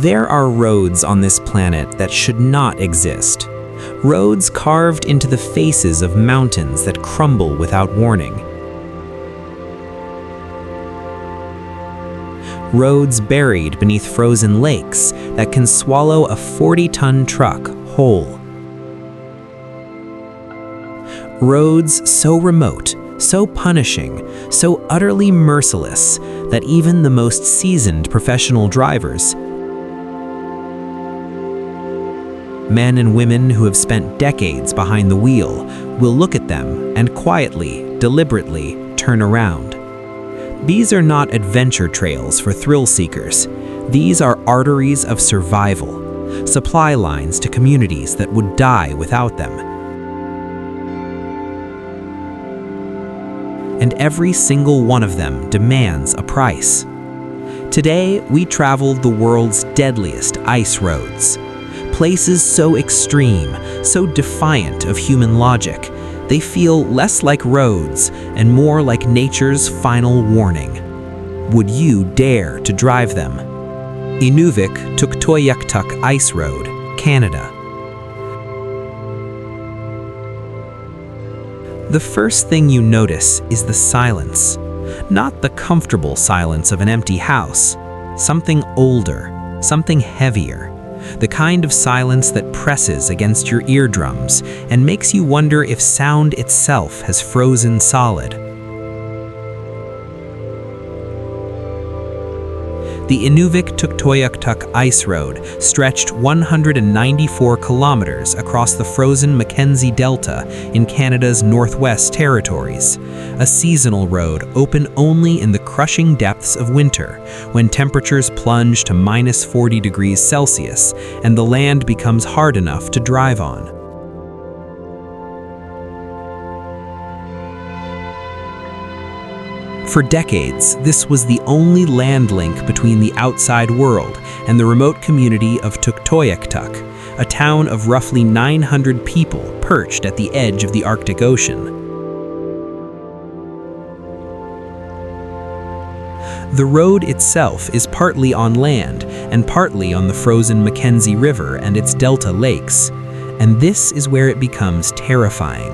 There are roads on this planet that should not exist. Roads carved into the faces of mountains that crumble without warning. Roads buried beneath frozen lakes that can swallow a 40-ton truck whole. Roads so remote, so punishing, so utterly merciless that even the most seasoned professional drivers, men and women who have spent decades behind the wheel, will look at them and quietly, deliberately turn around. These are not adventure trails for thrill seekers. These are arteries of survival, supply lines to communities that would die without them. And every single one of them demands a price. Today, we traveled the world's deadliest ice roads. Places so extreme, so defiant of human logic, they feel less like roads and more like nature's final warning. Would you dare to drive them? Inuvik Tuktoyaktuk Ice Road, Canada. The first thing you notice is the silence. Not the comfortable silence of an empty house. Something older, something heavier. The kind of silence that presses against your eardrums and makes you wonder if sound itself has frozen solid. The Inuvik Tuktoyaktuk Ice Road stretched 194 kilometers across the frozen Mackenzie Delta in Canada's Northwest Territories, a seasonal road open only in the crushing depths of winter, when temperatures plunge to minus 40 degrees Celsius and the land becomes hard enough to drive on. For decades, this was the only land link between the outside world and the remote community of Tuktoyaktuk, a town of roughly 900 people perched at the edge of the Arctic Ocean. The road itself is partly on land and partly on the frozen Mackenzie River and its delta lakes, and this is where it becomes terrifying.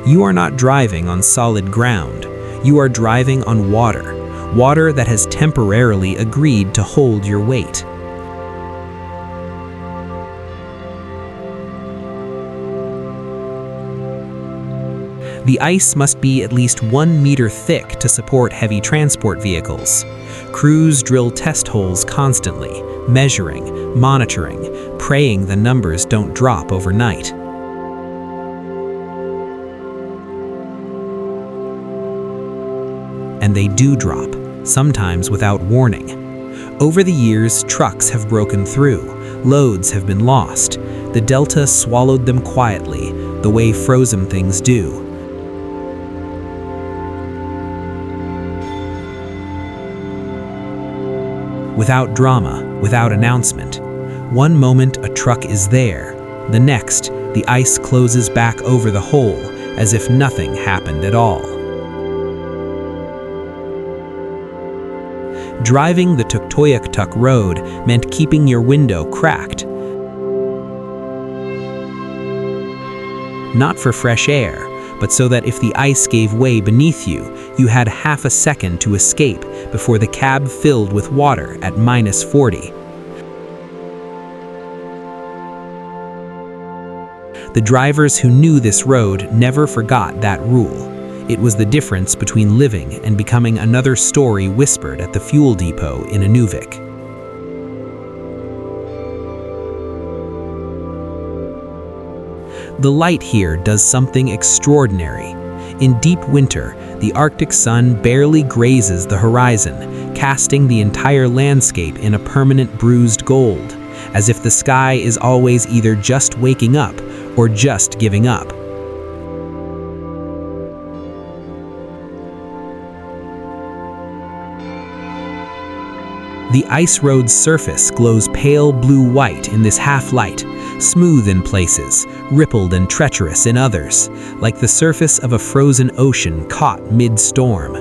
You are not driving on solid ground. You are driving on water, water that has temporarily agreed to hold your weight. The ice must be at least 1 meter thick to support heavy transport vehicles. Crews drill test holes constantly, measuring, monitoring, praying the numbers don't drop overnight. And they do drop, sometimes without warning. Over the years, trucks have broken through, loads have been lost. The delta swallowed them quietly, the way frozen things do. Without drama, without announcement. One moment a truck is there, the next the ice closes back over the hole as if nothing happened at all. Driving the Tuktoyaktuk road meant keeping your window cracked. Not for fresh air, but so that if the ice gave way beneath you, you had half a second to escape before the cab filled with water at minus 40. The drivers who knew this road never forgot that rule. It was the difference between living and becoming another story whispered at the fuel depot in Inuvik. The light here does something extraordinary. In deep winter, the Arctic sun barely grazes the horizon, casting the entire landscape in a permanent bruised gold, as if the sky is always either just waking up or just giving up. The ice road's surface glows pale blue-white in this half-light, smooth in places, rippled and treacherous in others, like the surface of a frozen ocean caught mid-storm.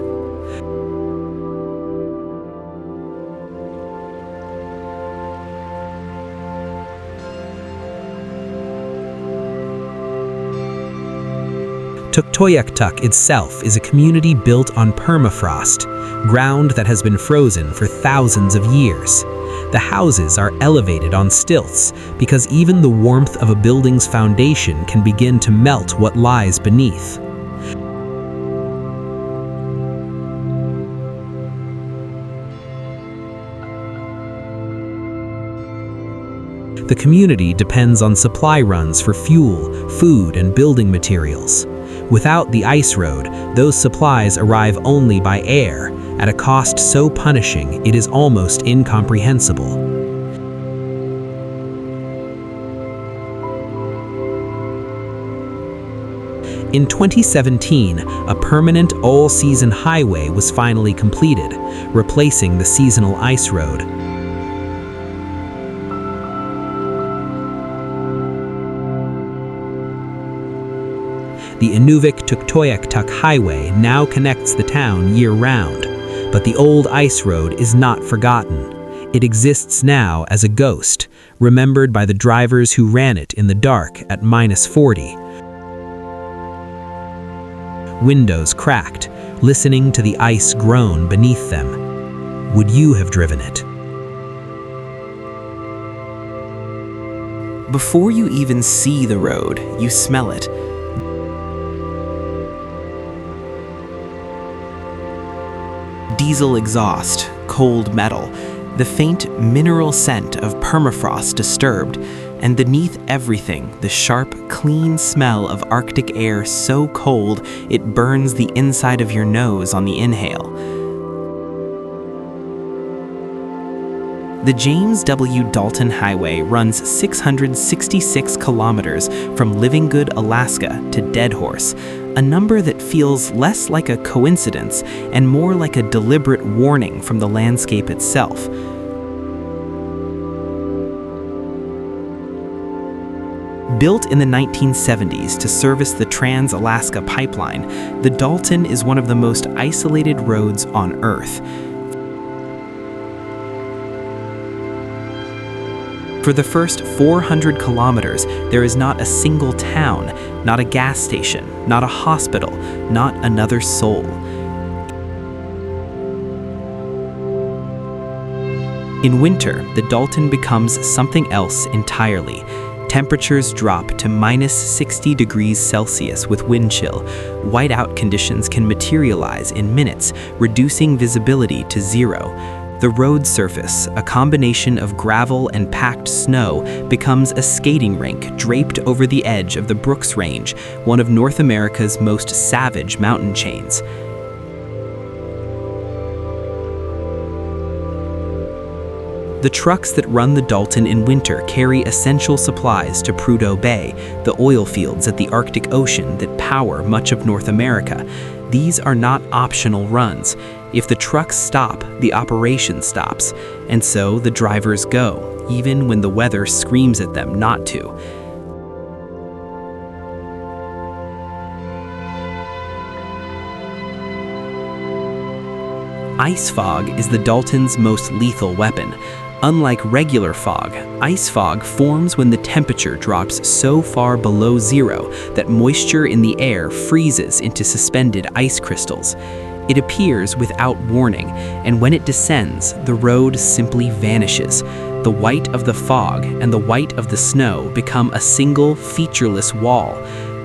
Tuktoyaktuk itself is a community built on permafrost, ground that has been frozen for thousands of years. The houses are elevated on stilts because even the warmth of a building's foundation can begin to melt what lies beneath. The community depends on supply runs for fuel, food, and building materials. Without the ice road, those supplies arrive only by air, at a cost so punishing it is almost incomprehensible. In 2017, a permanent all-season highway was finally completed, replacing the seasonal ice road. The Inuvik Tuktoyaktuk highway now connects the town year-round, but the old ice road is not forgotten. It exists now as a ghost, remembered by the drivers who ran it in the dark at -40. Windows cracked, listening to the ice groan beneath them. Would you have driven it? Before you even see the road, you smell it. Diesel exhaust, cold metal, the faint mineral scent of permafrost disturbed, and beneath everything, the sharp, clean smell of Arctic air so cold it burns the inside of your nose on the inhale. The James W. Dalton Highway runs 666 kilometers from Living Good, Alaska to Deadhorse, a number that feels less like a coincidence and more like a deliberate warning from the landscape itself. Built in the 1970s to service the Trans-Alaska Pipeline, the Dalton is one of the most isolated roads on Earth. For the first 400 kilometers, there is not a single town, not a gas station, not a hospital, not another soul. In winter, the Dalton becomes something else entirely. Temperatures drop to -60 degrees Celsius with wind chill. Whiteout conditions can materialize in minutes, reducing visibility to zero. The road surface, a combination of gravel and packed snow, becomes a skating rink draped over the edge of the Brooks Range, one of North America's most savage mountain chains. The trucks that run the Dalton in winter carry essential supplies to Prudhoe Bay, the oil fields at the Arctic Ocean that power much of North America. These are not optional runs. If the trucks stop, the operation stops, and so the drivers go, even when the weather screams at them not to. Ice fog is the Dalton's most lethal weapon. Unlike regular fog, ice fog forms when the temperature drops so far below zero that moisture in the air freezes into suspended ice crystals. It appears without warning, and when it descends, the road simply vanishes. The white of the fog and the white of the snow become a single, featureless wall.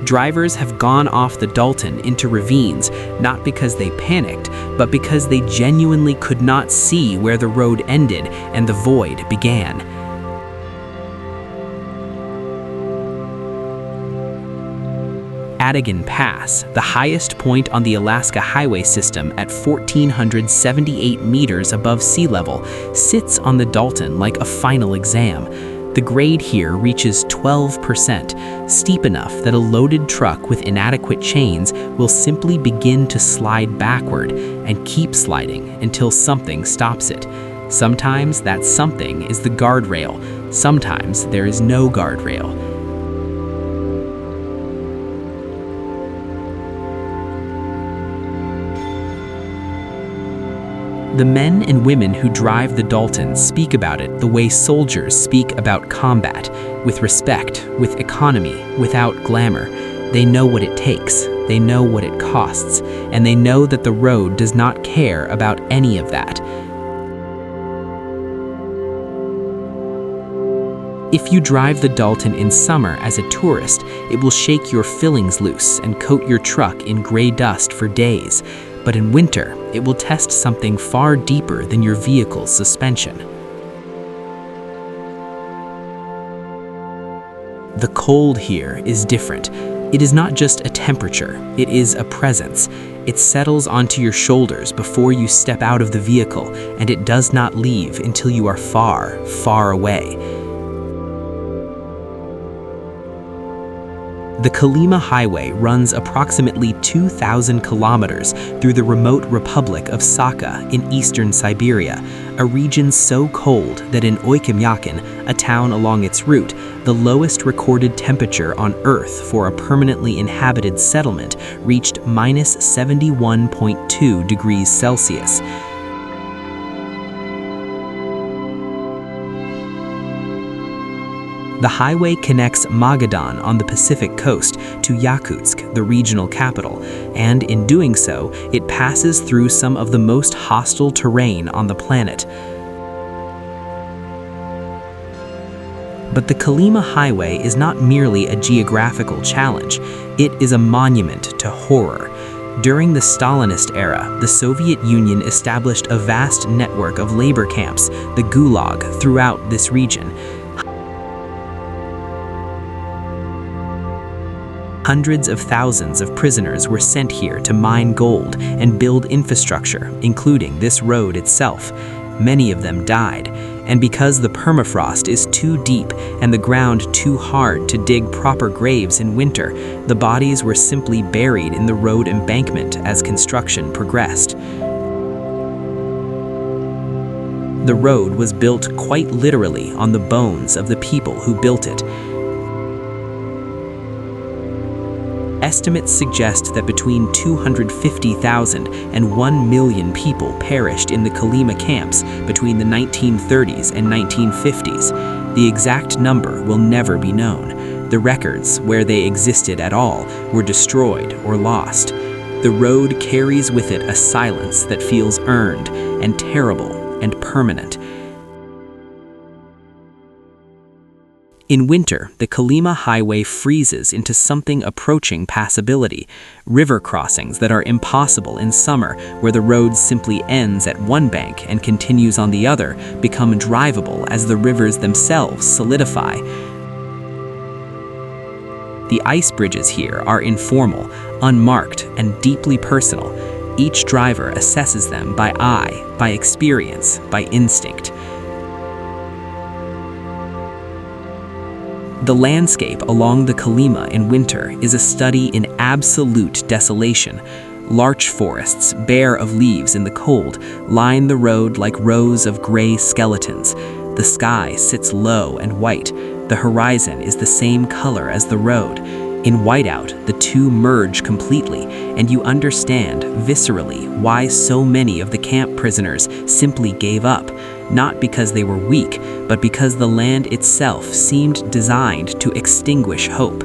Drivers have gone off the Dalton into ravines, not because they panicked, but because they genuinely could not see where the road ended and the void began. Atigun Pass, the highest point on the Alaska highway system at 1,478 meters above sea level, sits on the Dalton like a final exam. The grade here reaches 12%, steep enough that a loaded truck with inadequate chains will simply begin to slide backward and keep sliding until something stops it. Sometimes that something is the guardrail, sometimes there is no guardrail. The men and women who drive the Dalton speak about it the way soldiers speak about combat, with respect, with economy, without glamour. They know what it takes. They know what it costs, and they know that the road does not care about any of that. If you drive the Dalton in summer as a tourist, it will shake your fillings loose and coat your truck in gray dust for days. But in winter, it will test something far deeper than your vehicle's suspension. The cold here is different. It is not just a temperature, it is a presence. It settles onto your shoulders before you step out of the vehicle, and it does not leave until you are far, far away. The Kolyma Highway runs approximately 2,000 kilometers through the remote republic of Sakha in eastern Siberia, a region so cold that in Oykimyakin, a town along its route, the lowest recorded temperature on Earth for a permanently inhabited settlement reached -71.2 degrees Celsius. The highway connects Magadan on the Pacific coast to Yakutsk, the regional capital, and in doing so, it passes through some of the most hostile terrain on the planet. But the Kolyma Highway is not merely a geographical challenge, it is a monument to horror. During the Stalinist era, the Soviet Union established a vast network of labor camps, the Gulag, throughout this region. Hundreds of thousands of prisoners were sent here to mine gold and build infrastructure, including this road itself. Many of them died, and because the permafrost is too deep and the ground too hard to dig proper graves in winter, the bodies were simply buried in the road embankment as construction progressed. The road was built quite literally on the bones of the people who built it. Estimates suggest that between 250,000 and 1 million people perished in the Kolyma camps between the 1930s and 1950s. The exact number will never be known. The records, where they existed at all, were destroyed or lost. The road carries with it a silence that feels earned and terrible and permanent. In winter, the Kolyma Highway freezes into something approaching passability. River crossings that are impossible in summer, where the road simply ends at one bank and continues on the other, become drivable as the rivers themselves solidify. The ice bridges here are informal, unmarked, and deeply personal. Each driver assesses them by eye, by experience, by instinct. The landscape along the Kolyma in winter is a study in absolute desolation. Larch forests, bare of leaves in the cold, line the road like rows of gray skeletons. The sky sits low and white. The horizon is the same color as the road. In whiteout, the two merge completely, and you understand viscerally why so many of the camp prisoners simply gave up, not because they were weak, but because the land itself seemed designed to extinguish hope.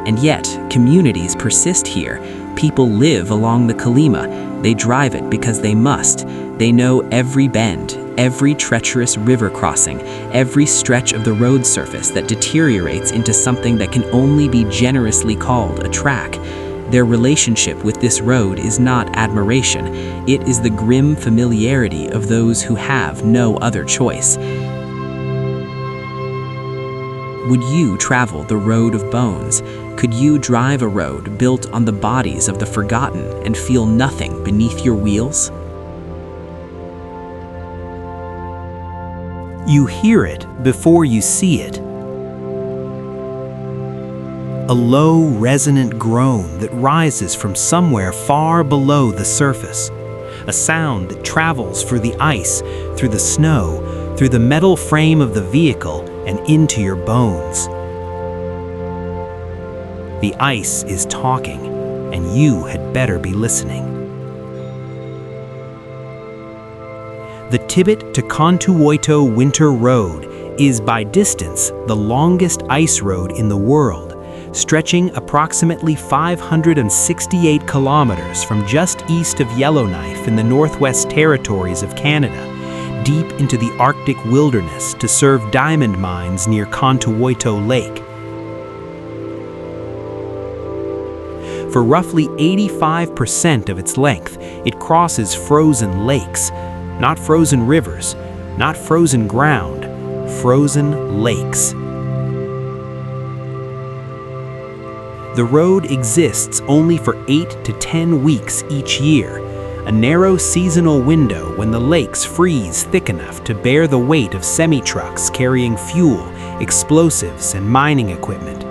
And yet, communities persist here. People live along the Kolyma. They drive it because they must. They know every bend, every treacherous river crossing, every stretch of the road surface that deteriorates into something that can only be generously called a track. Their relationship with this road is not admiration. It is the grim familiarity of those who have no other choice. Would you travel the road of bones? Could you drive a road built on the bodies of the forgotten and feel nothing beneath your wheels? You hear it before you see it. A low, resonant groan that rises from somewhere far below the surface. A sound that travels through the ice, through the snow, through the metal frame of the vehicle, and into your bones. The ice is talking, and you had better be listening. The Tibbitt to Contwoyto Winter Road is by distance the longest ice road in the world. stretching approximately 568 kilometers from just east of Yellowknife in the Northwest Territories of Canada, deep into the Arctic wilderness to serve diamond mines near Contwoyto Lake. For roughly 85% of its length, it crosses frozen lakes, not frozen rivers, not frozen ground, frozen lakes. The road exists only for 8 to 10 weeks each year, a narrow seasonal window when the lakes freeze thick enough to bear the weight of semi-trucks carrying fuel, explosives, and mining equipment.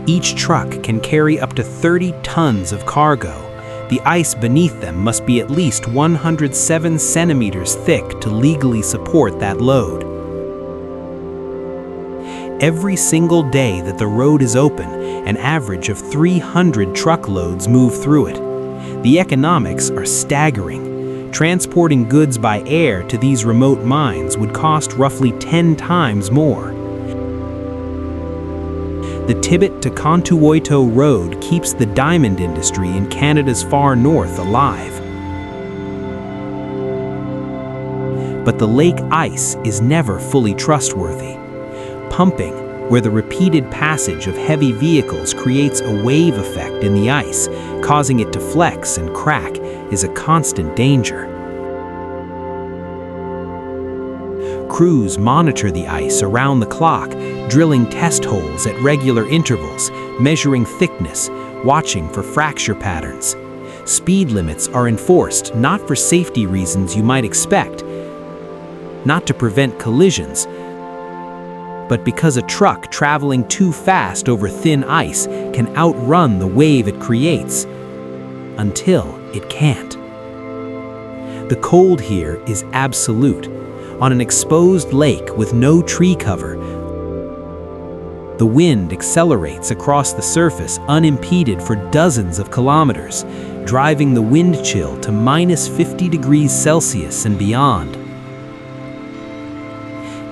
Each truck can carry up to 30 tons of cargo. The ice beneath them must be at least 107 centimeters thick to legally support that load. Every single day that the road is open, an average of 300 truckloads move through it. The economics are staggering. Transporting goods by air to these remote mines would cost roughly 10 times more. The Tibbitt to Contwoyto road keeps the diamond industry in Canada's far north alive. But the lake ice is never fully trustworthy. Pumping, where the repeated passage of heavy vehicles creates a wave effect in the ice, causing it to flex and crack, is a constant danger. Crews monitor the ice around the clock, drilling test holes at regular intervals, measuring thickness, watching for fracture patterns. Speed limits are enforced not for safety reasons you might expect, not to prevent collisions, but because a truck traveling too fast over thin ice can outrun the wave it creates, until it can't. The cold here is absolute. On an exposed lake with no tree cover, the wind accelerates across the surface unimpeded for dozens of kilometers, driving the wind chill to minus 50 degrees Celsius and beyond.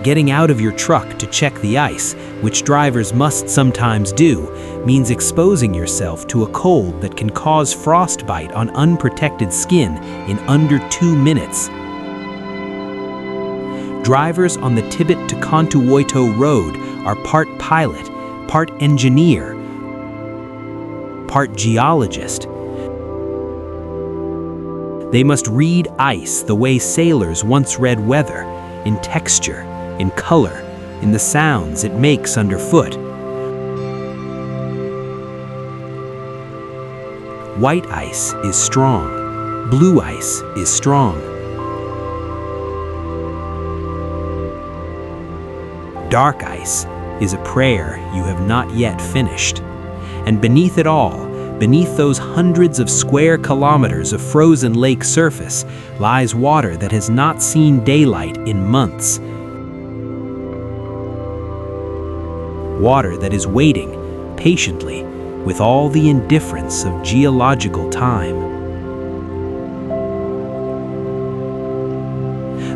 Getting out of your truck to check the ice, which drivers must sometimes do, means exposing yourself to a cold that can cause frostbite on unprotected skin in under 2 minutes. Drivers on the Tibbitt to Contwoyto road are part pilot, part engineer, part geologist. They must read ice the way sailors once read weather, in texture, in color, in the sounds it makes underfoot. White ice is strong. Blue ice is strong. Dark ice is a prayer you have not yet finished. And beneath it all, beneath those hundreds of square kilometers of frozen lake surface, lies water that has not seen daylight in months. Water that is waiting, patiently, with all the indifference of geological time.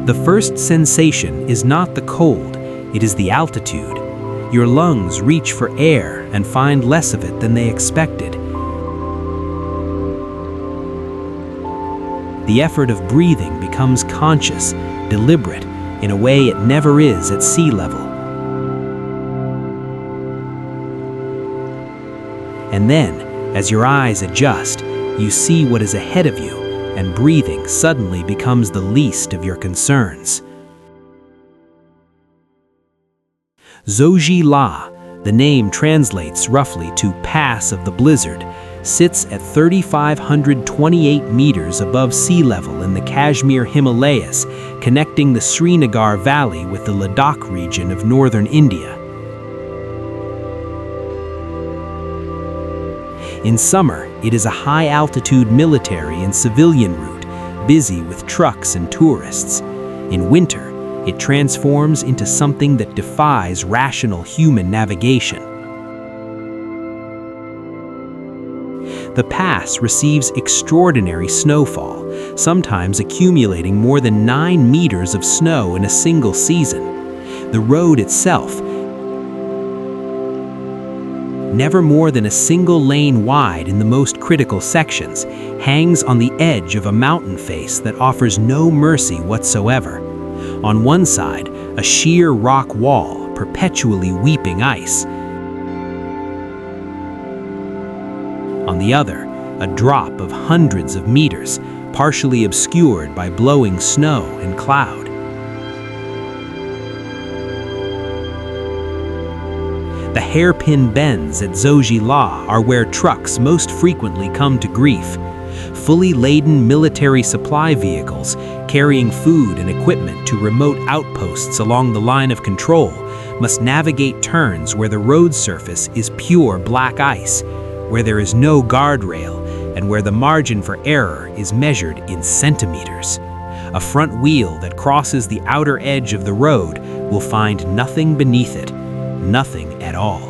The first sensation is not the cold, it is the altitude. Your lungs reach for air and find less of it than they expected. The effort of breathing becomes conscious, deliberate, in a way it never is at sea level. And then, as your eyes adjust, you see what is ahead of you, and breathing suddenly becomes the least of your concerns. Zoji La, the name translates roughly to Pass of the Blizzard, sits at 3,528 meters above sea level in the Kashmir Himalayas, connecting the Srinagar Valley with the Ladakh region of northern India. In summer, it is a high-altitude military and civilian route, busy with trucks and tourists. In winter, it transforms into something that defies rational human navigation. The pass receives extraordinary snowfall, sometimes accumulating more than 9 meters of snow in a single season. The road itself never more than a single lane wide in the most critical sections, hangs on the edge of a mountain face that offers no mercy whatsoever. On one side, a sheer rock wall, perpetually weeping ice. On the other, a drop of hundreds of meters, partially obscured by blowing snow and cloud. The hairpin bends at Zoji are where trucks most frequently come to grief. Fully laden military supply vehicles carrying food and equipment to remote outposts along the line of control must navigate turns where the road surface is pure black ice, where there is no guardrail, and where the margin for error is measured in centimeters. A front wheel that crosses the outer edge of the road will find nothing beneath it, nothing at all.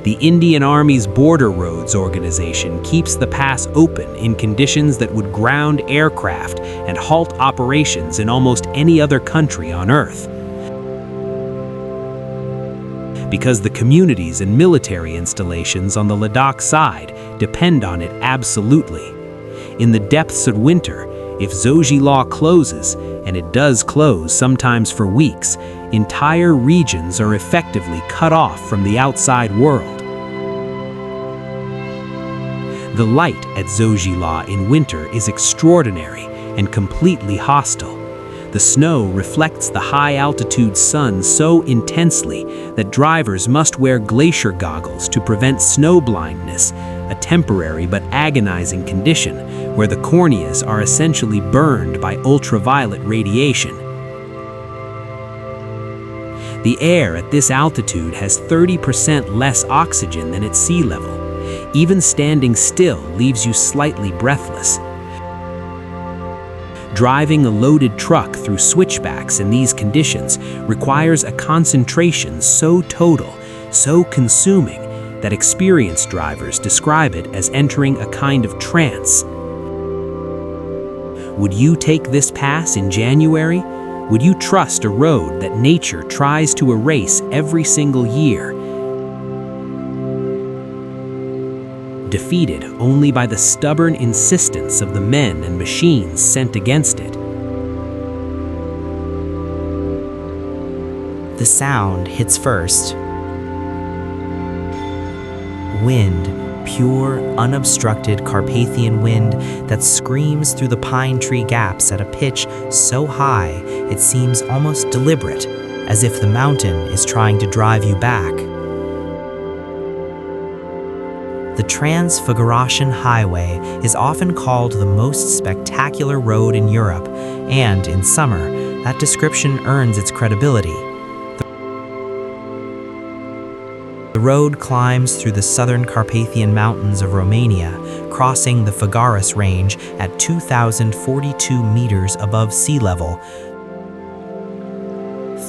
The Indian Army's Border Roads organization keeps the pass open in conditions that would ground aircraft and halt operations in almost any other country on Earth. Because the communities and military installations on the Ladakh side depend on it absolutely. In the depths of winter, if Zoji closes, and it does close sometimes for weeks, entire regions are effectively cut off from the outside world. The light at Zoji in winter is extraordinary and completely hostile. The snow reflects the high-altitude sun so intensely that drivers must wear glacier goggles to prevent snow blindness, a temporary but agonizing condition where the corneas are essentially burned by ultraviolet radiation. The air at this altitude has 30% less oxygen than at sea level. Even standing still leaves you slightly breathless. Driving a loaded truck through switchbacks in these conditions requires a concentration so total, so consuming, that experienced drivers describe it as entering a kind of trance. Would you take this pass in January? Would you trust a road that nature tries to erase every single year? Defeated only by the stubborn insistence of the men and machines sent against it. The sound hits first. Wind, pure, unobstructed Carpathian wind that screams through the pine tree gaps at a pitch so high it seems almost deliberate, as if the mountain is trying to drive you back. The Transfăgărășan Highway is often called the most spectacular road in Europe, and in summer, that description earns its credibility. The road climbs through the southern Carpathian Mountains of Romania, crossing the Făgăraș Range at 2,042 meters above sea level,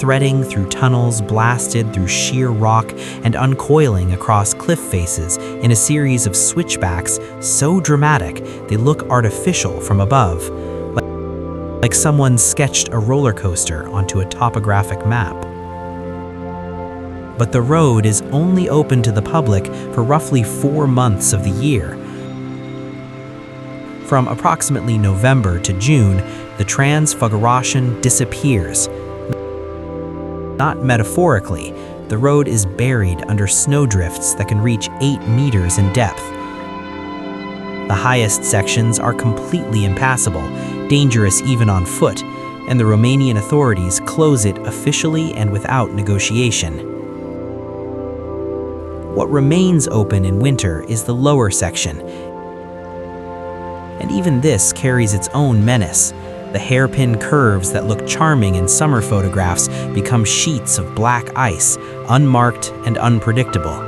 threading through tunnels blasted through sheer rock and uncoiling across cliff faces in a series of switchbacks so dramatic they look artificial from above, like someone sketched a roller coaster onto a topographic map. But the road is only open to the public for roughly 4 months of the year. From approximately November to June, the Transfăgărășan disappears. Not metaphorically, the road is buried under snowdrifts that can reach 8 meters in depth. The highest sections are completely impassable, dangerous even on foot, and the Romanian authorities close it officially and without negotiation. What remains open in winter is the lower section, and even this carries its own menace. The hairpin curves that look charming in summer photographs become sheets of black ice, unmarked and unpredictable.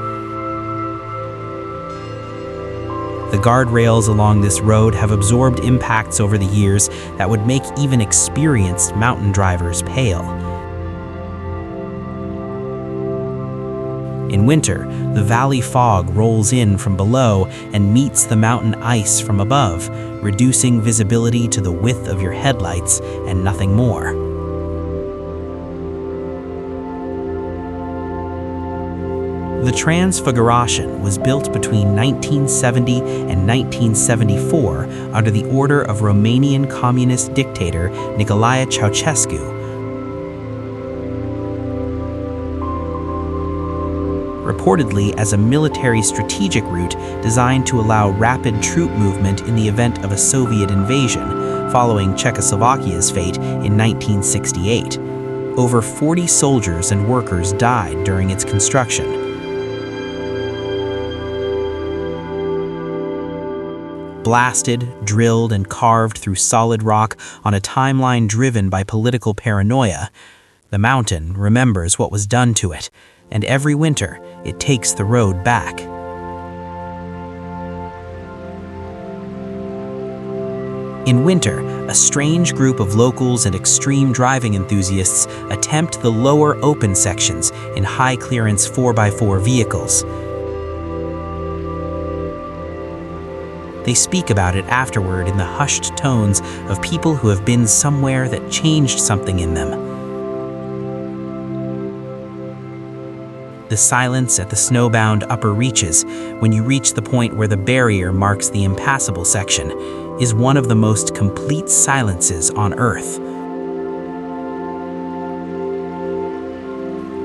The guardrails along this road have absorbed impacts over the years that would make even experienced mountain drivers pale. In winter, the valley fog rolls in from below and meets the mountain ice from above, reducing visibility to the width of your headlights and nothing more. The Transfăgărășan was built between 1970 and 1974 under the order of Romanian communist dictator Nicolae Ceausescu. Reportedly as a military strategic route designed to allow rapid troop movement in the event of a Soviet invasion, following Czechoslovakia's fate in 1968. Over 40 soldiers and workers died during its construction. Blasted, drilled, and carved through solid rock on a timeline driven by political paranoia, the mountain remembers what was done to it, and every winter it takes the road back. In winter, a strange group of locals and extreme driving enthusiasts attempt the lower open sections in high-clearance 4x4 vehicles. They speak about it afterward in the hushed tones of people who have been somewhere that changed something in them. The silence at the snowbound upper reaches, when you reach the point where the barrier marks the impassable section, is one of the most complete silences on Earth.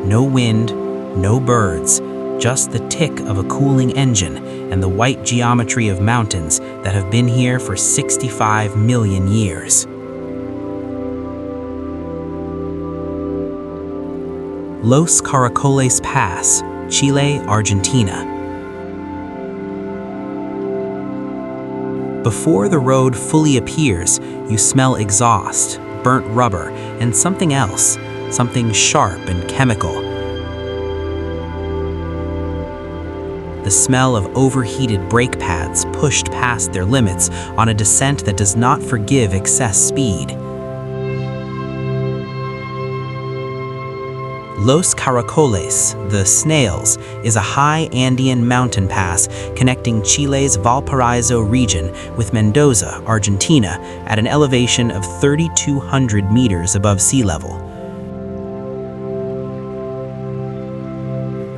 No wind, no birds, just the tick of a cooling engine and the white geometry of mountains that have been here for 65 million years. Los Caracoles Pass, Chile, Argentina. Before the road fully appears, you smell exhaust, burnt rubber, and something else, something sharp and chemical. The smell of overheated brake pads pushed past their limits on a descent that does not forgive excess speed. Los Caracoles, the Snails, is a high Andean mountain pass connecting Chile's Valparaiso region with Mendoza, Argentina, at an elevation of 3,200 meters above sea level.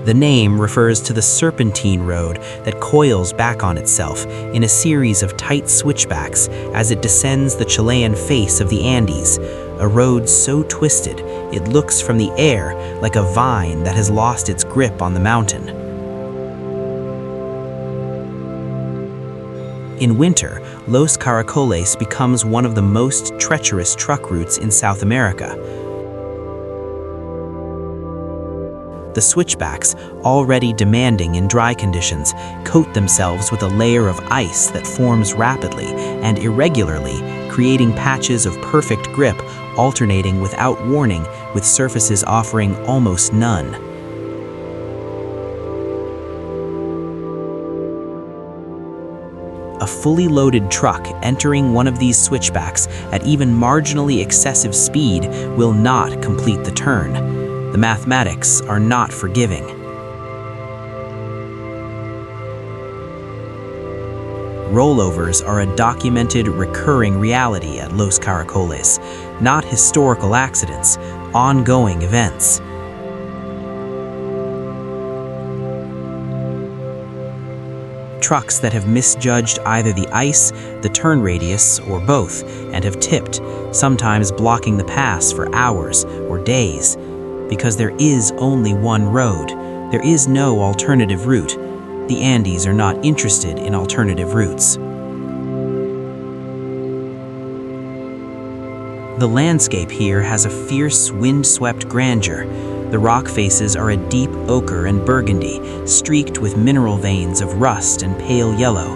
The name refers to the serpentine road that coils back on itself in a series of tight switchbacks as it descends the Chilean face of the Andes, a road so twisted it looks from the air like a vine that has lost its grip on the mountain. In winter, Los Caracoles becomes one of the most treacherous truck routes in South America. The switchbacks, already demanding in dry conditions, coat themselves with a layer of ice that forms rapidly and irregularly, creating patches of perfect grip alternating without warning with surfaces offering almost none. A fully loaded truck entering one of these switchbacks at even marginally excessive speed will not complete the turn. The mathematics are not forgiving. Rollovers are a documented, recurring reality at Los Caracoles, not historical accidents, ongoing events. Trucks that have misjudged either the ice, the turn radius, or both, and have tipped, sometimes blocking the pass for hours or days. Because there is only one road, there is no alternative route. The Andes are not interested in alternative routes. The landscape here has a fierce, wind-swept grandeur. The rock faces are a deep ochre and burgundy, streaked with mineral veins of rust and pale yellow.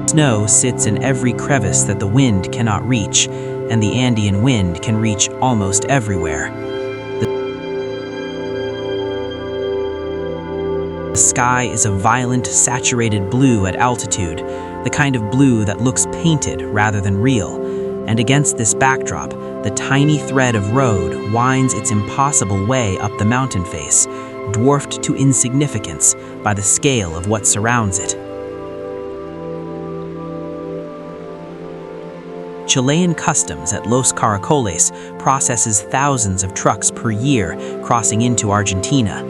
Snow sits in every crevice that the wind cannot reach, and the Andean wind can reach almost everywhere. The sky is a violent, saturated blue at altitude, the kind of blue that looks painted rather than real. And against this backdrop, the tiny thread of road winds its impossible way up the mountain face, dwarfed to insignificance by the scale of what surrounds it. Chilean customs at Los Caracoles processes thousands of trucks per per year crossing into Argentina.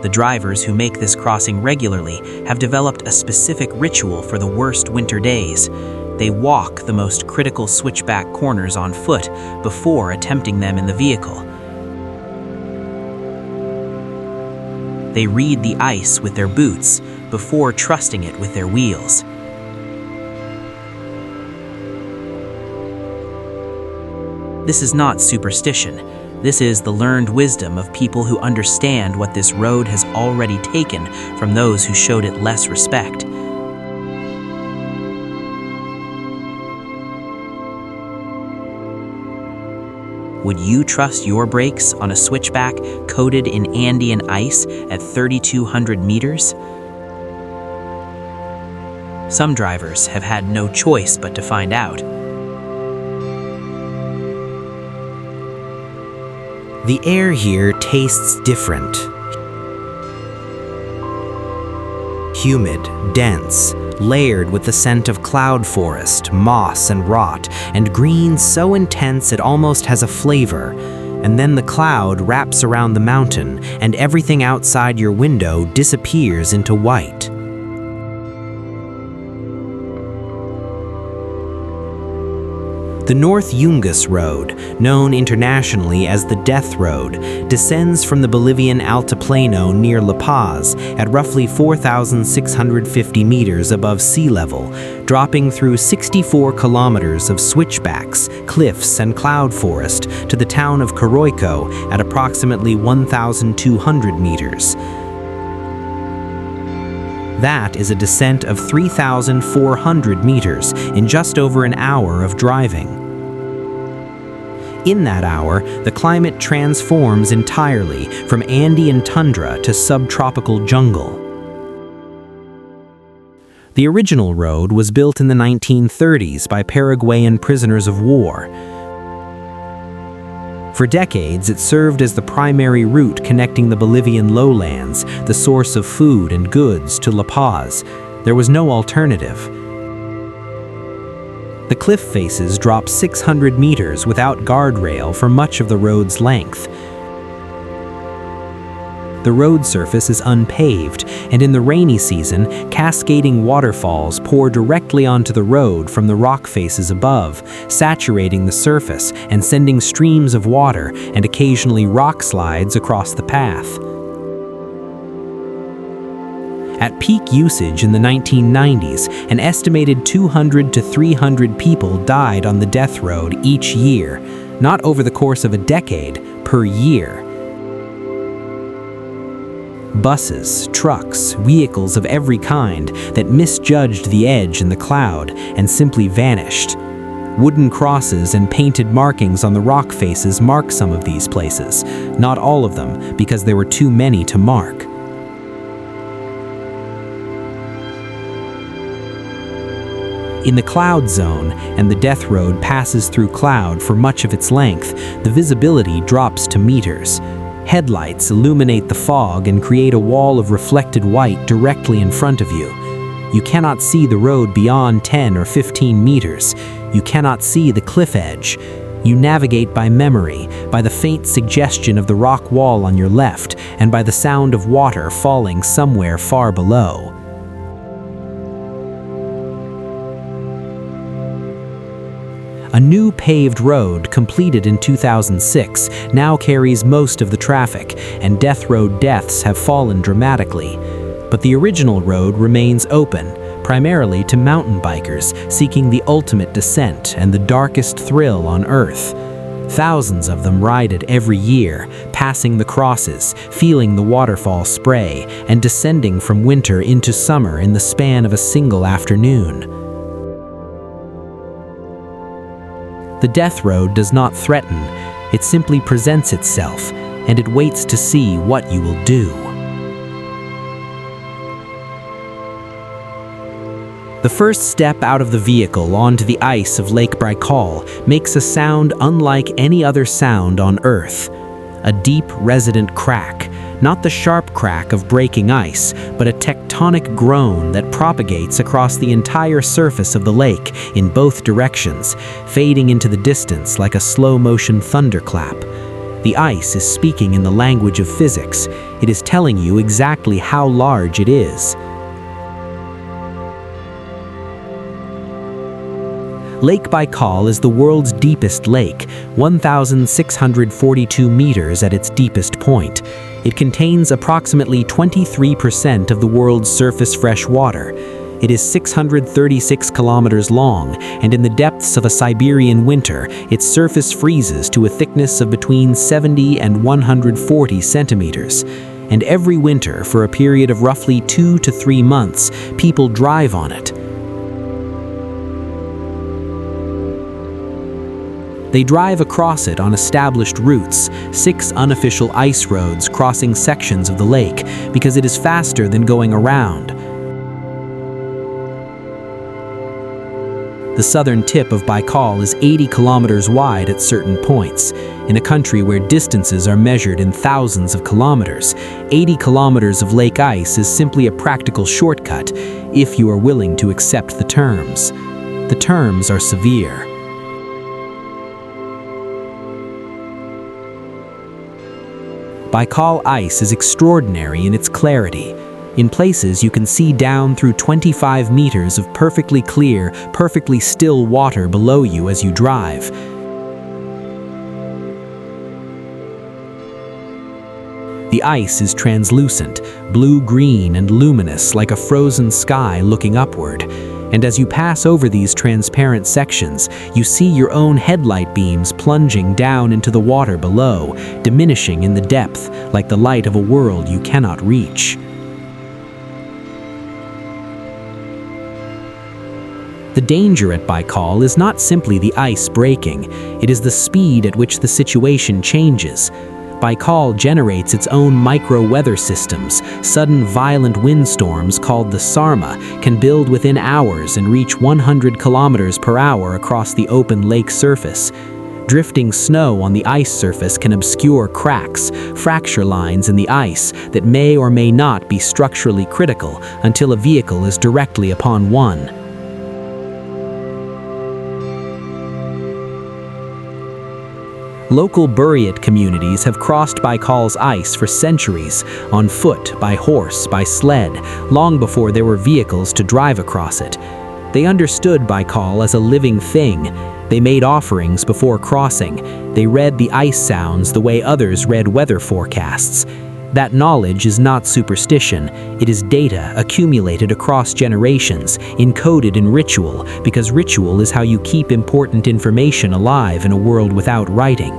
The drivers who make this crossing regularly have developed a specific ritual for the worst winter days. They walk the most critical switchback corners on foot before attempting them in the vehicle. They read the ice with their boots before trusting it with their wheels. This is not superstition. This is the learned wisdom of people who understand what this road has already taken from those who showed it less respect. Would you trust your brakes on a switchback coated in Andean ice at 3,200 meters? Some drivers have had no choice but to find out. The air here tastes different. Humid, dense, layered with the scent of cloud forest, moss and rot, and green so intense it almost has a flavor. And then the cloud wraps around the mountain, and everything outside your window disappears into white. The North Yungas Road, known internationally as the Death Road, descends from the Bolivian Altiplano near La Paz at roughly 4,650 meters above sea level, dropping through 64 kilometers of switchbacks, cliffs, and cloud forest to the town of Contwoyto at approximately 1,200 meters. That is a descent of 3,400 meters in just over an hour of driving. In that hour, the climate transforms entirely from Andean tundra to subtropical jungle. The original road was built in the 1930s by Paraguayan prisoners of war. For decades, it served as the primary route connecting the Bolivian lowlands, the source of food and goods, to La Paz. There was no alternative. The cliff faces drop 600 meters without guardrail for much of the road's length. The road surface is unpaved, and in the rainy season, cascading waterfalls pour directly onto the road from the rock faces above, saturating the surface and sending streams of water and occasionally rock slides across the path. At peak usage in the 1990s, an estimated 200 to 300 people died on the death road each year, not over the course of a decade, per year. Buses, trucks, vehicles of every kind that misjudged the edge in the cloud and simply vanished. Wooden crosses and painted markings on the rock faces mark some of these places, not all of them, because there were too many to mark. In the cloud zone, and the death road passes through cloud for much of its length, the visibility drops to meters. Headlights illuminate the fog and create a wall of reflected white directly in front of you. You cannot see the road beyond 10 or 15 meters. You cannot see the cliff edge. You navigate by memory, by the faint suggestion of the rock wall on your left, and by the sound of water falling somewhere far below. A new paved road, completed in 2006, now carries most of the traffic, and death road deaths have fallen dramatically. But the original road remains open, primarily to mountain bikers seeking the ultimate descent and the darkest thrill on Earth. Thousands of them ride it every year, passing the crosses, feeling the waterfall spray, and descending from winter into summer in the span of a single afternoon. The death road does not threaten, it simply presents itself, and it waits to see what you will do. The first step out of the vehicle onto the ice of Lake Baikal makes a sound unlike any other sound on Earth. A deep, resonant crack, Not the sharp crack of breaking ice, but a tectonic groan that propagates across the entire surface of the lake in both directions, fading into the distance like a slow-motion thunderclap. The ice is speaking in the language of physics. It is telling you exactly how large it is. Lake Baikal is the world's deepest lake, 1,642 meters at its deepest point. It contains approximately 23% of the world's surface fresh water. It is 636 kilometers long, and in the depths of a Siberian winter, its surface freezes to a thickness of between 70 and 140 centimeters. And every winter, for a period of roughly 2 to 3 months, people drive on it. They drive across it on established routes, 6 unofficial ice roads crossing sections of the lake, because it is faster than going around. The southern tip of Baikal is 80 kilometers wide at certain points. In a country where distances are measured in thousands of kilometers, 80 kilometers of lake ice is simply a practical shortcut if you are willing to accept the terms. The terms are severe. Baikal ice is extraordinary in its clarity. In places, you can see down through 25 meters of perfectly clear, perfectly still water below you as you drive. The ice is translucent, blue-green and luminous like a frozen sky looking upward. And as you pass over these transparent sections, you see your own headlight beams plunging down into the water below, diminishing in the depth like the light of a world you cannot reach. The danger at Baikal is not simply the ice breaking, it is the speed at which the situation changes. Baikal generates its own micro-weather systems. Sudden violent windstorms called the Sarma can build within hours and reach 100 kilometers per hour across the open lake surface. Drifting snow on the ice surface can obscure cracks, fracture lines in the ice that may or may not be structurally critical until a vehicle is directly upon one. Local Buryat communities have crossed Baikal's ice for centuries, on foot, by horse, by sled, long before there were vehicles to drive across it. They understood Baikal as a living thing. They made offerings before crossing. They read the ice sounds the way others read weather forecasts. That knowledge is not superstition. It is data accumulated across generations, encoded in ritual, because ritual is how you keep important information alive in a world without writing.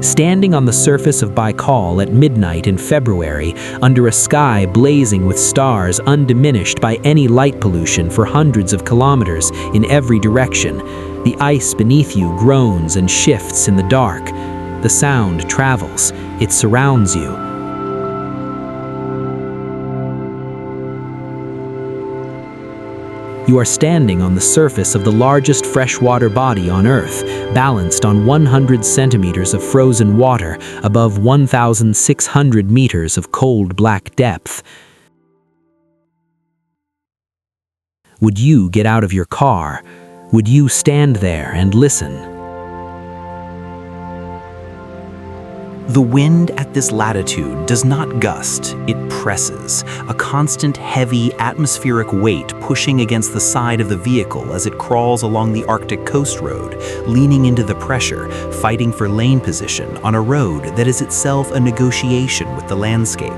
Standing on the surface of Baikal at midnight in February, under a sky blazing with stars undiminished by any light pollution for hundreds of kilometers in every direction, the ice beneath you groans and shifts in the dark. The sound travels. It surrounds you. You are standing on the surface of the largest freshwater body on Earth, balanced on 100 centimeters of frozen water above 1,600 meters of cold black depth. Would you get out of your car? Would you stand there and listen? The wind at this latitude does not gust, it presses, a constant heavy atmospheric weight pushing against the side of the vehicle as it crawls along the Arctic coast road, leaning into the pressure, fighting for lane position on a road that is itself a negotiation with the landscape.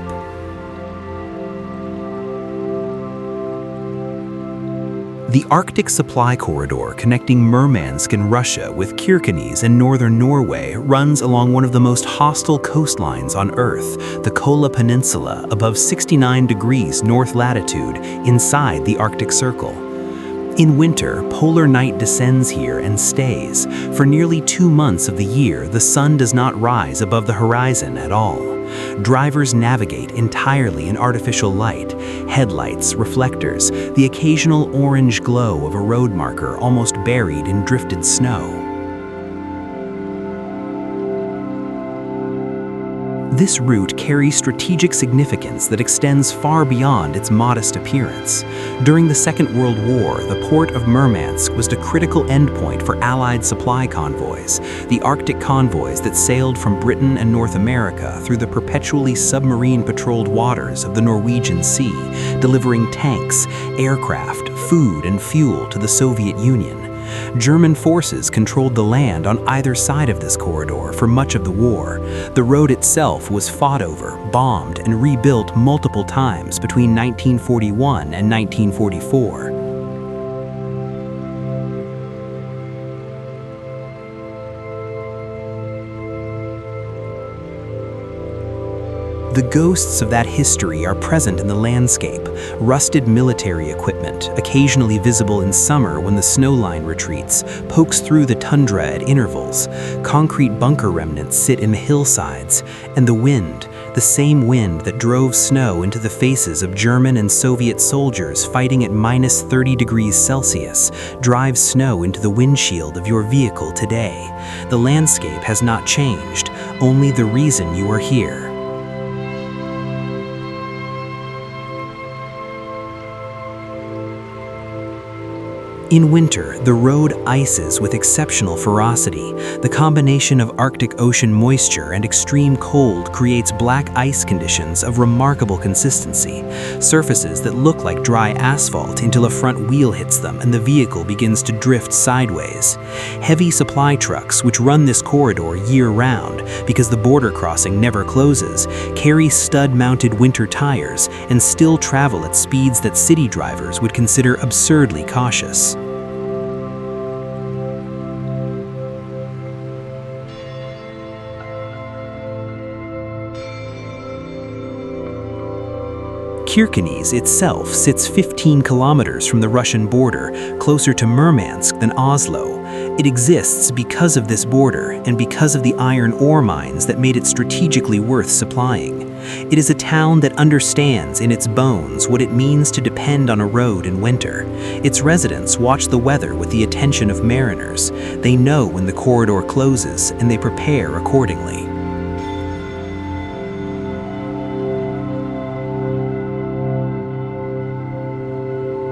The Arctic supply corridor connecting Murmansk in Russia with Kirkenes in northern Norway runs along one of the most hostile coastlines on Earth, the Kolyma Peninsula, above 69 degrees north latitude, inside the Arctic Circle. In winter, polar night descends here and stays. For nearly 2 months of the year, the sun does not rise above the horizon at all. Drivers navigate entirely in artificial light, headlights, reflectors, the occasional orange glow of a road marker almost buried in drifted snow. This route carries strategic significance that extends far beyond its modest appearance. During the Second World War, the port of Murmansk was the critical endpoint for Allied supply convoys, the Arctic convoys that sailed from Britain and North America through the perpetually submarine-patrolled waters of the Norwegian Sea, delivering tanks, aircraft, food, and fuel to the Soviet Union. German forces controlled the land on either side of this corridor for much of the war. The road itself was fought over, bombed, and rebuilt multiple times between 1941 and 1944. The ghosts of that history are present in the landscape. Rusted military equipment, occasionally visible in summer when the snowline retreats, pokes through the tundra at intervals. Concrete bunker remnants sit in the hillsides, and the wind, the same wind that drove snow into the faces of German and Soviet soldiers fighting at minus 30 degrees Celsius, drives snow into the windshield of your vehicle today. The landscape has not changed, only the reason you are here. In winter, the road ices with exceptional ferocity. The combination of Arctic Ocean moisture and extreme cold creates black ice conditions of remarkable consistency, surfaces that look like dry asphalt until a front wheel hits them and the vehicle begins to drift sideways. Heavy supply trucks, which run this corridor year-round because the border crossing never closes, carry stud-mounted winter tires and still travel at speeds that city drivers would consider absurdly cautious. Kirkenes itself sits 15 kilometers from the Russian border, closer to Murmansk than Oslo. It exists because of this border and because of the iron ore mines that made it strategically worth supplying. It is a town that understands in its bones what it means to depend on a road in winter. Its residents watch the weather with the attention of mariners. They know when the corridor closes and they prepare accordingly.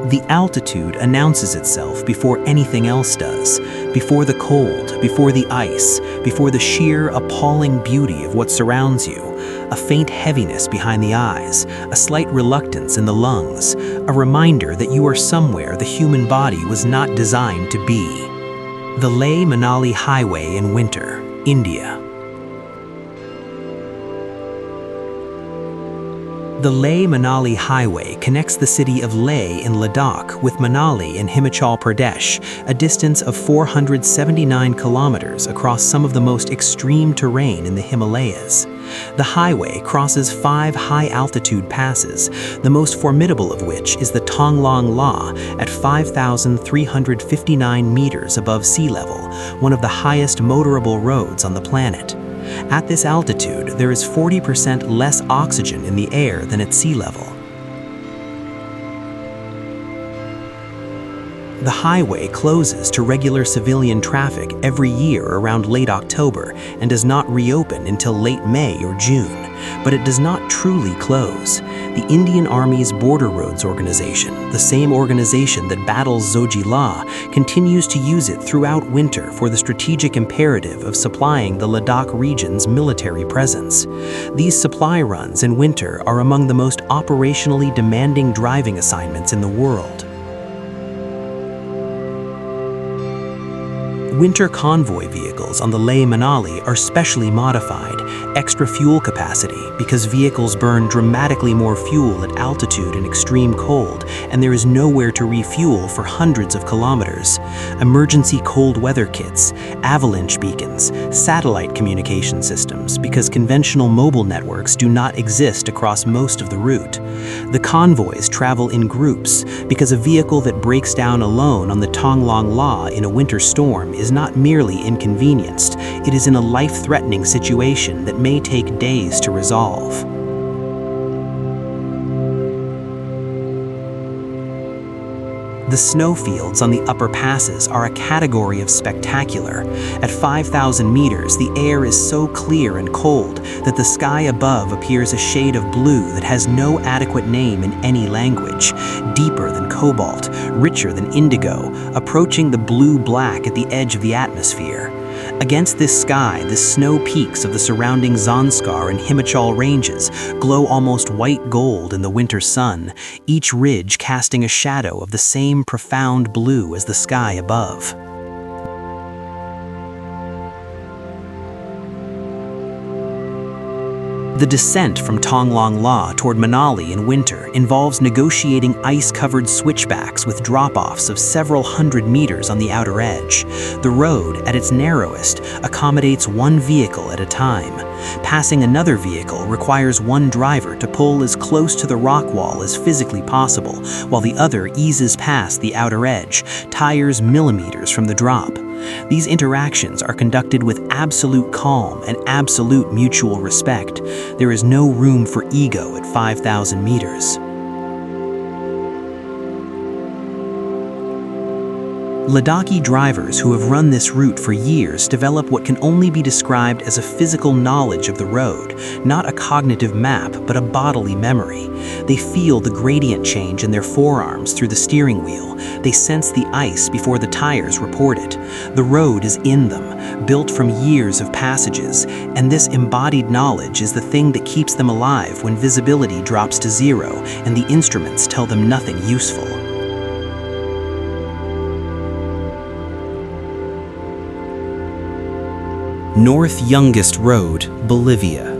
The altitude announces itself before anything else does, before the cold, before the ice, before the sheer, appalling beauty of what surrounds you. A faint heaviness behind the eyes, a slight reluctance in the lungs, a reminder that you are somewhere the human body was not designed to be. The Leh-Manali Highway in winter, India. The Leh-Manali Highway connects the city of Leh in Ladakh with Manali in Himachal Pradesh, a distance of 479 kilometers across some of the most extreme terrain in the Himalayas. The highway crosses 5 high-altitude passes, the most formidable of which is the Tonglong La at 5,359 meters above sea level, one of the highest motorable roads on the planet. At this altitude, there is 40% less oxygen in the air than at sea level. The highway closes to regular civilian traffic every year around late October and does not reopen until late May or June. But it does not truly close. The Indian Army's Border Roads Organization, the same organization that battles Zoji Law, continues to use it throughout winter for the strategic imperative of supplying the Ladakh region's military presence. These supply runs in winter are among the most operationally demanding driving assignments in the world. Winter convoy vehicles on the Leh-Manali are specially modified, extra fuel capacity because vehicles burn dramatically more fuel at altitude and extreme cold, and there is nowhere to refuel for hundreds of kilometers. Emergency cold weather kits, avalanche beacons, satellite communication systems because conventional mobile networks do not exist across most of the route. The convoys travel in groups because a vehicle that breaks down alone on the Tonglong La in a winter storm is not merely inconvenienced, it is in a life-threatening situation that may take days to resolve. The snowfields on the upper passes are a category of spectacular. At 5,000 meters, the air is so clear and cold that the sky above appears a shade of blue that has no adequate name in any language, deeper than cobalt, richer than indigo, approaching the blue-black at the edge of the atmosphere. Against this sky, the snow peaks of the surrounding Zanskar and Himachal ranges glow almost white gold in the winter sun, each ridge casting a shadow of the same profound blue as the sky above. The descent from Tonglong La toward Manali in winter involves negotiating ice-covered switchbacks with drop-offs of several hundred meters on the outer edge. The road, at its narrowest, accommodates one vehicle at a time. Passing another vehicle requires one driver to pull as close to the rock wall as physically possible, while the other eases past the outer edge, tires millimeters from the drop. These interactions are conducted with absolute calm and absolute mutual respect. There is no room for ego at 5,000 meters. Ladakhi drivers who have run this route for years develop what can only be described as a physical knowledge of the road, not a cognitive map, but a bodily memory. They feel the gradient change in their forearms through the steering wheel. They sense the ice before the tires report it. The road is in them, built from years of passages, and this embodied knowledge is the thing that keeps them alive when visibility drops to zero and the instruments tell them nothing useful. North Youngest Road, Bolivia.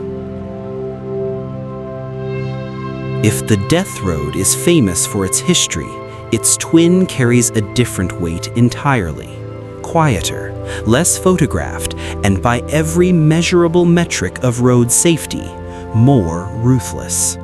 If the Death Road is famous for its history, its twin carries a different weight entirely. Quieter, less photographed, and by every measurable metric of road safety, more ruthless.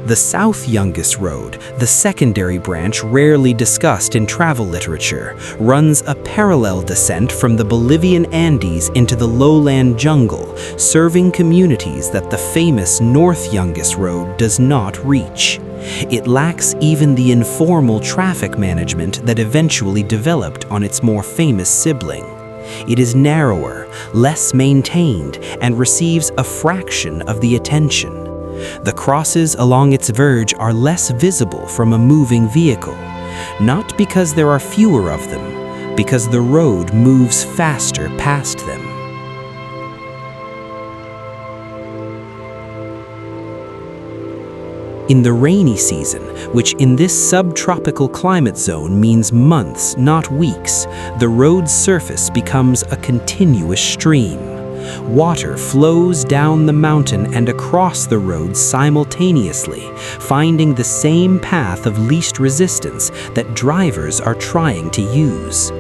The South Youngest Road, the secondary branch rarely discussed in travel literature, runs a parallel descent from the Bolivian Andes into the lowland jungle, serving communities that the famous North Youngest Road does not reach. It lacks even the informal traffic management that eventually developed on its more famous sibling. It is narrower, less maintained, and receives a fraction of the attention. The crosses along its verge are less visible from a moving vehicle, not because there are fewer of them, because the road moves faster past them. In the rainy season, which in this subtropical climate zone means months, not weeks, the road's surface becomes a continuous stream. Water flows down the mountain and across the road simultaneously, finding the same path of least resistance that drivers are trying to use.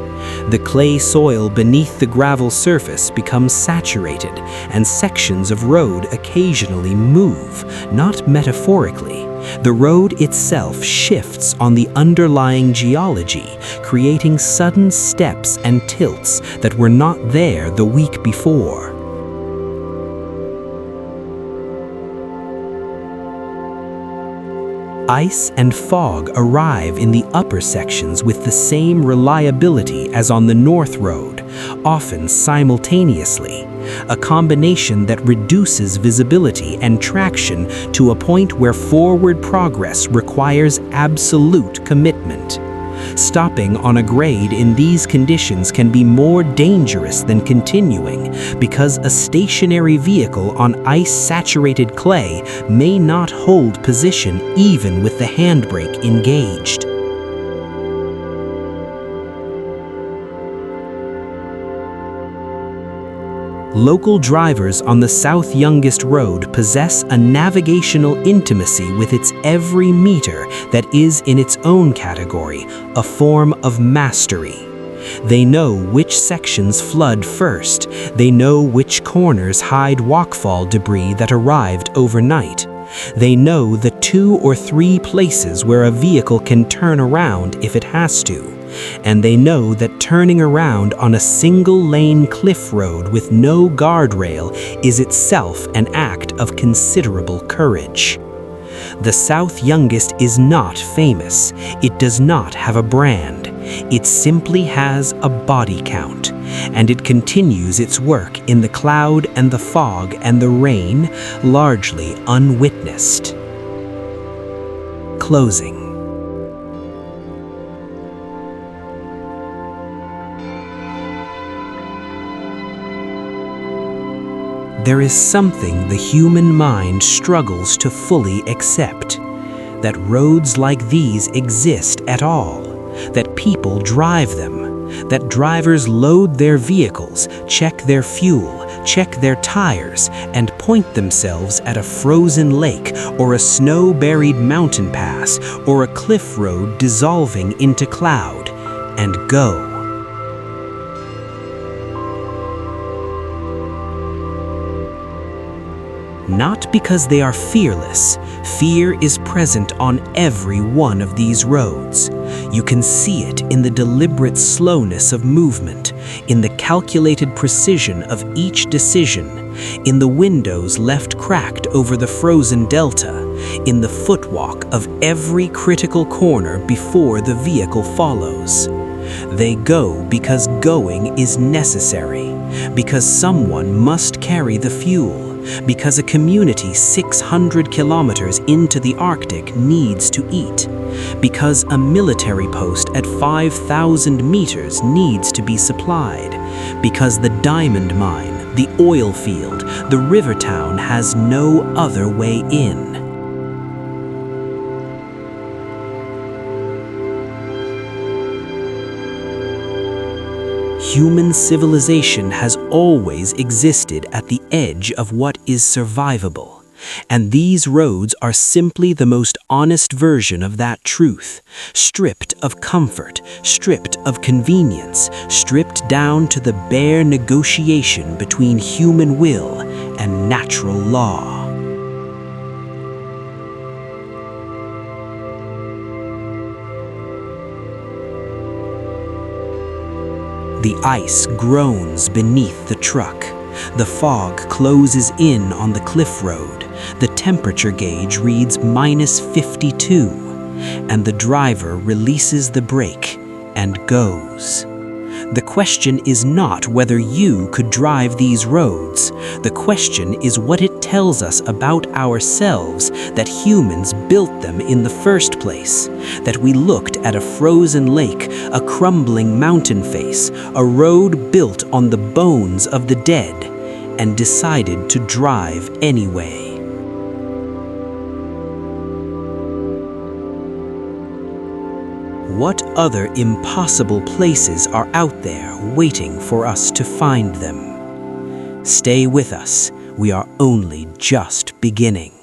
The clay soil beneath the gravel surface becomes saturated, and sections of road occasionally move, not metaphorically. The road itself shifts on the underlying geology, creating sudden steps and tilts that were not there the week before. Ice and fog arrive in the upper sections with the same reliability as on the North Road, often simultaneously, a combination that reduces visibility and traction to a point where forward progress requires absolute commitment. Stopping on a grade in these conditions can be more dangerous than continuing because a stationary vehicle on ice-saturated clay may not hold position even with the handbrake engaged. Local drivers on the South Youngest Road possess a navigational intimacy with its every meter that is in its own category, a form of mastery. They know which sections flood first. They know which corners hide walkfall debris that arrived overnight. They know the 2 or 3 places where a vehicle can turn around if it has to. And they know that turning around on a single-lane cliff road with no guardrail is itself an act of considerable courage. The South Youngest is not famous. It does not have a brand. It simply has a body count, and it continues its work in the cloud and the fog and the rain, largely unwitnessed. Closing. There is something the human mind struggles to fully accept, that roads like these exist at all, that people drive them, that drivers load their vehicles, check their fuel, check their tires, and point themselves at a frozen lake or a snow-buried mountain pass or a cliff road dissolving into cloud, and go. Not because they are fearless. Fear is present on every one of these roads. You can see it in the deliberate slowness of movement, in the calculated precision of each decision, in the windows left cracked over the frozen delta, in the footwalk of every critical corner before the vehicle follows. They go because going is necessary, because someone must carry the fuel, because a community 600 kilometers into the Arctic needs to eat, because a military post at 5,000 meters needs to be supplied, because the diamond mine, the oil field, the river town has no other way in. Human civilization has always existed at the edge of what is survivable, and these roads are simply the most honest version of that truth, stripped of comfort, stripped of convenience, stripped down to the bare negotiation between human will and natural law. The ice groans beneath the truck. The fog closes in on the cliff road. The temperature gauge reads -52, and the driver releases the brake and goes. The question is not whether you could drive these roads. The question is what it tells us about ourselves that humans built them in the first place, that we looked at a frozen lake, a crumbling mountain face, a road built on the bones of the dead, and decided to drive anyway. What other impossible places are out there waiting for us to find them? Stay with us. We are only just beginning.